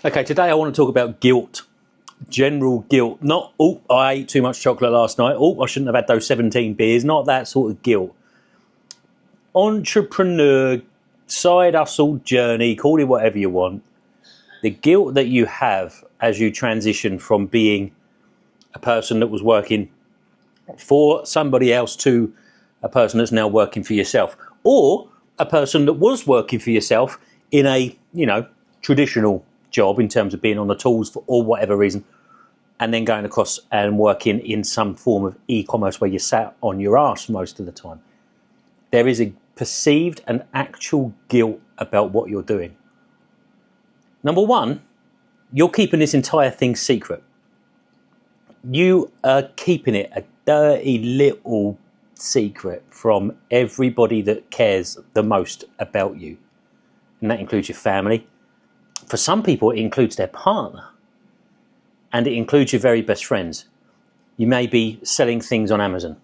Okay, today I want to talk about guilt. General guilt. Not, oh, I ate too much chocolate last night. Oh, I shouldn't have had those 17 beers. Not that sort of guilt. Entrepreneur, side hustle, journey, call it whatever you want. The guilt that you have as you transition from being a person that was working for somebody else to a person that's now working for yourself, or a person that was working for yourself in a, traditional job in terms of being on the tools for or whatever reason, and then going across and working in some form of e-commerce where you sat on your ass most of the time. There is a perceived and actual guilt about what you're doing. Number one, you're keeping this entire thing secret. You are keeping it a dirty little secret from everybody that cares the most about you. And that includes your family. For some people, it includes their partner. And it includes your very best friends. You may be selling things on Amazon.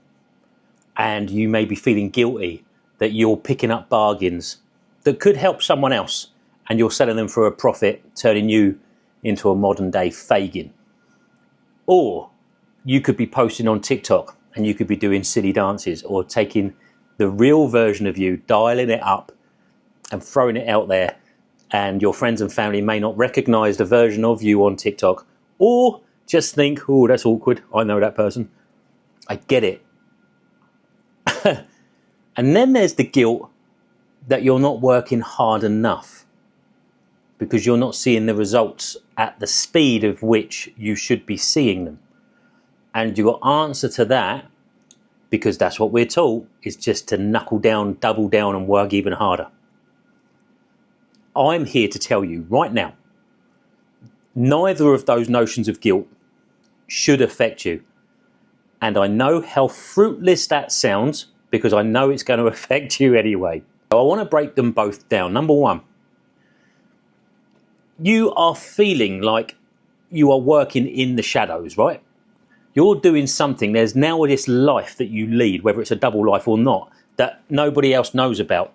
And you may be feeling guilty that you're picking up bargains that could help someone else. And you're selling them for a profit, turning you into a modern day Fagin. Or you could be posting on TikTok and you could be doing silly dances, or taking the real version of you, dialing it up and throwing it out there. And your friends and family may not recognize the version of you on TikTok, or just think, oh, that's awkward. I know that person. I get it. And then there's the guilt that you're not working hard enough because you're not seeing the results at the speed of which you should be seeing them. And your answer to that, because that's what we're taught, is just to knuckle down, double down, and work even harder. I'm here to tell you right now, neither of those notions of guilt should affect you. And I know how fruitless that sounds, because I know it's going to affect you anyway. So I want to break them both down. Number one, you are feeling like you are working in the shadows, right? You're doing something. There's now this life that you lead, whether it's a double life or not, that nobody else knows about.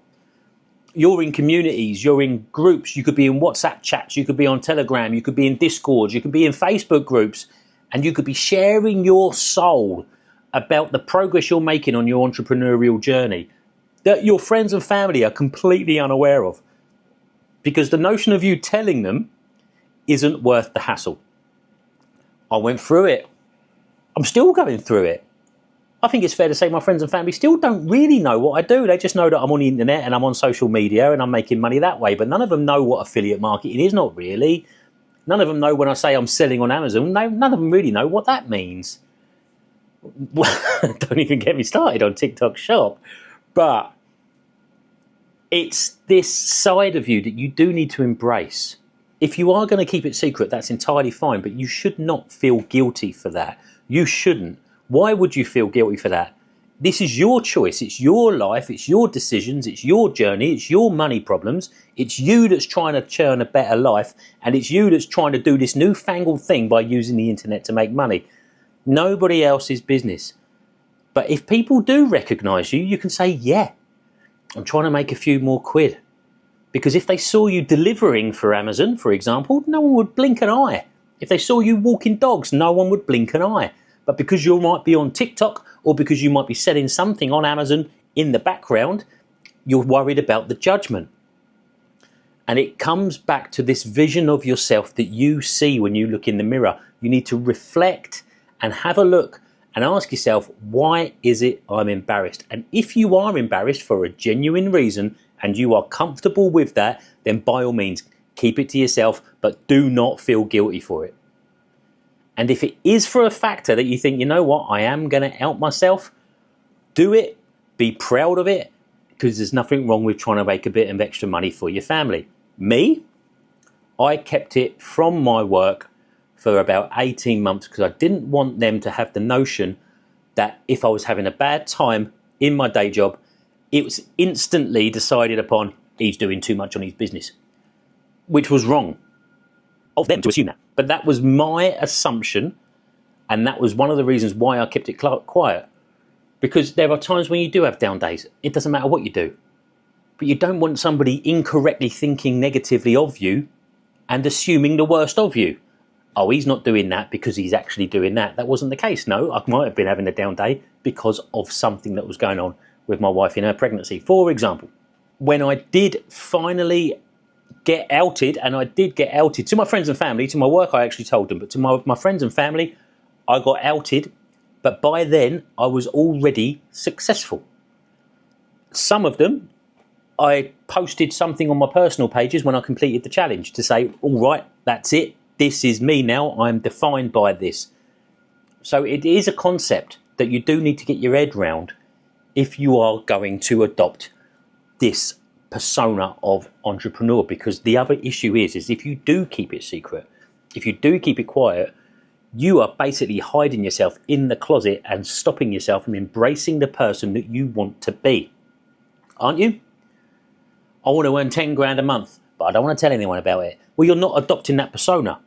You're in communities, you're in groups, you could be in WhatsApp chats, you could be on Telegram, you could be in Discord, you could be in Facebook groups, and you could be sharing your soul about the progress you're making on your entrepreneurial journey that your friends and family are completely unaware of, because the notion of you telling them isn't worth the hassle. I went through it. I'm still going through it. I think it's fair to say my friends and family still don't really know what I do. They just know that I'm on the internet and I'm on social media and I'm making money that way. But none of them know what affiliate marketing is, not really. None of them know when I say I'm selling on Amazon. None of them really know what that means. Don't even get me started on TikTok Shop. But it's this side of you that you do need to embrace. If you are going to keep it secret, that's entirely fine. But you should not feel guilty for that. You shouldn't. Why would you feel guilty for that? This is your choice. It's your life. It's your decisions. It's your journey. It's your money problems. It's you that's trying to churn a better life. And it's you that's trying to do this newfangled thing by using the internet to make money. Nobody else's business. But if people do recognize you, you can say, yeah, I'm trying to make a few more quid. Because if they saw you delivering for Amazon, for example, no one would blink an eye. If they saw you walking dogs, no one would blink an eye. But because you might be on TikTok, or because you might be selling something on Amazon in the background, you're worried about the judgment. And it comes back to this vision of yourself that you see when you look in the mirror. You need to reflect and have a look and ask yourself, why is it I'm embarrassed? And if you are embarrassed for a genuine reason and you are comfortable with that, then by all means, keep it to yourself, but do not feel guilty for it. And if it is for a factor that you think, you know what, I am going to out myself, do it, be proud of it, because there's nothing wrong with trying to make a bit of extra money for your family. Me, I kept it from my work for about 18 months because I didn't want them to have the notion that if I was having a bad time in my day job, it was instantly decided upon, he's doing too much on his business, which was wrong of them to assume that. But that was my assumption, and that was one of the reasons why I kept it quiet. Because there are times when you do have down days. It doesn't matter what you do. But you don't want somebody incorrectly thinking negatively of you and assuming the worst of you. Oh, he's not doing that because he's actually doing that. That wasn't the case. No, I might have been having a down day because of something that was going on with my wife in her pregnancy. For example, when I did finally get outed, and I did get outed to my friends and family, to my work I actually told them, but to my friends and family, I got outed, but by then I was already successful. Some of them, I posted something on my personal pages when I completed the challenge to say, all right, that's it. This is me now. I'm defined by this. So it is a concept that you do need to get your head round if you are going to adopt this persona of entrepreneur, because the other issue is if you do keep it secret, if you do keep it quiet, you are basically hiding yourself in the closet and stopping yourself from embracing the person that you want to be. Aren't you? I want to earn 10 grand a month, but I don't want to tell anyone about it. Well, you're not adopting that persona.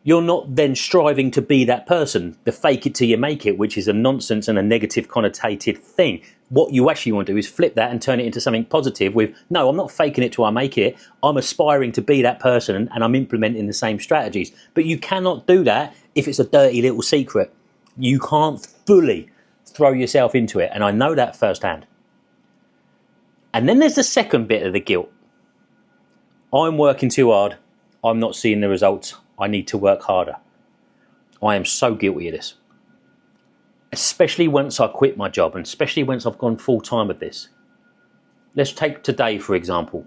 You're not then striving to be that person, the fake it till you make it, which is a nonsense and a negative connotated thing. What you actually want to do is flip that and turn it into something positive with, no, I'm not faking it till I make it. I'm aspiring to be that person and I'm implementing the same strategies. But you cannot do that if it's a dirty little secret. You can't fully throw yourself into it. And I know that firsthand. And then there's the second bit of the guilt. I'm working too hard. I'm not seeing the results. I need to work harder. I am so guilty of this. Especially once I quit my job and especially once I've gone full time with this. Let's take today, for example.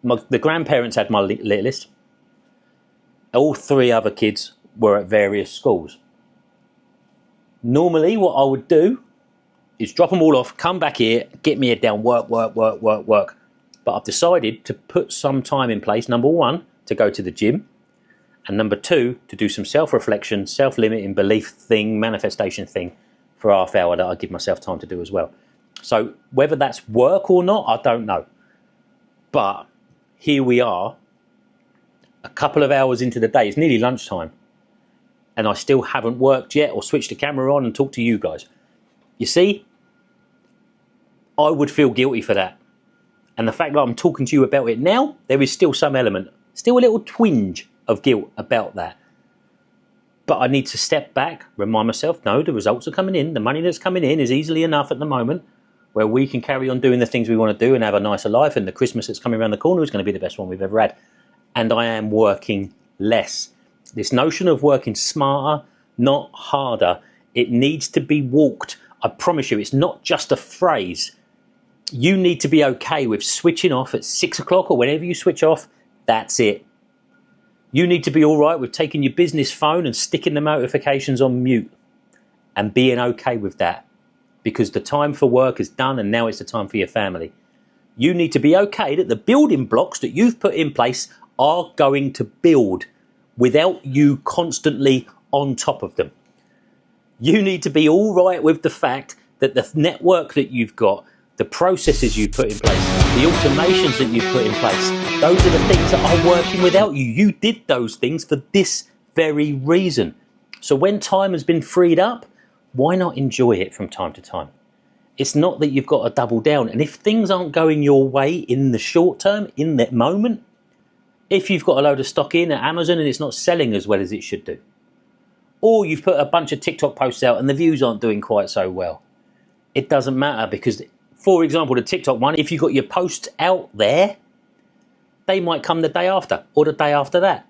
The grandparents had my list. All 3 other kids were at various schools. Normally what I would do is drop them all off, come back here, get me head down, work. But I've decided to put some time in place, number 1, to go to the gym, and number 2, to do some self-reflection, self-limiting belief thing, manifestation thing for a half hour that I give myself time to do as well. So whether that's work or not, I don't know. But here we are, a couple of hours into the day, it's nearly lunchtime, and I still haven't worked yet or switched the camera on and talked to you guys. You see, I would feel guilty for that. And the fact that I'm talking to you about it now, there is still some element, still a little twinge of guilt about that. But I need to step back, remind myself, no, the results are coming in. The money that's coming in is easily enough at the moment where we can carry on doing the things we want to do and have a nicer life. And the Christmas that's coming around the corner is going to be the best one we've ever had. And I am working less. This notion of working smarter, not harder, it needs to be walked. I promise you, it's not just a phrase. You need to be okay with switching off at 6 o'clock or whenever you switch off. That's it. You need to be all right with taking your business phone and sticking the notifications on mute and being okay with that, because the time for work is done and now it's the time for your family. You need to be okay that the building blocks that you've put in place are going to build without you constantly on top of them. You need to be all right with the fact that the network that you've got, the processes you've put in place, the automations that you've put in place, those are the things that are working without you. You did those things for this very reason. So when time has been freed up, why not enjoy it from time to time? It's not that you've got to double down. And if things aren't going your way in the short term, in that moment, if you've got a load of stock in at Amazon and it's not selling as well as it should do, or you've put a bunch of TikTok posts out and the views aren't doing quite so well, it doesn't matter, because, for example, the TikTok one, if you've got your posts out there, they might come the day after or the day after that.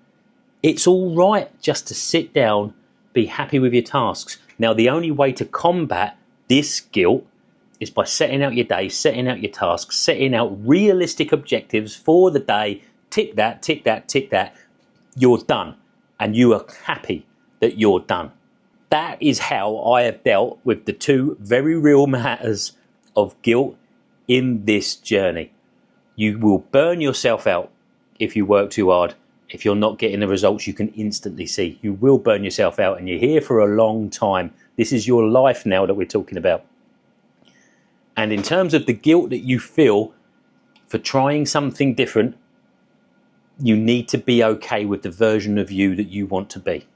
It's all right just to sit down, be happy with your tasks. Now, the only way to combat this guilt is by setting out your day, setting out your tasks, setting out realistic objectives for the day. Tick that, tick that, tick that. You're done. And you are happy that you're done. That is how I have dealt with the 2 very real matters of guilt in this journey. You will burn yourself out if you work too hard. If you're not getting the results you can instantly see, you will burn yourself out, and you're here for a long time. This is your life now that we're talking about. And in terms of the guilt that you feel for trying something different, you need to be okay with the version of you that you want to be.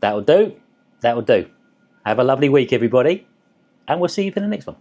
That'll do. That'll do. Have a lovely week, everybody, and we'll see you for the next one.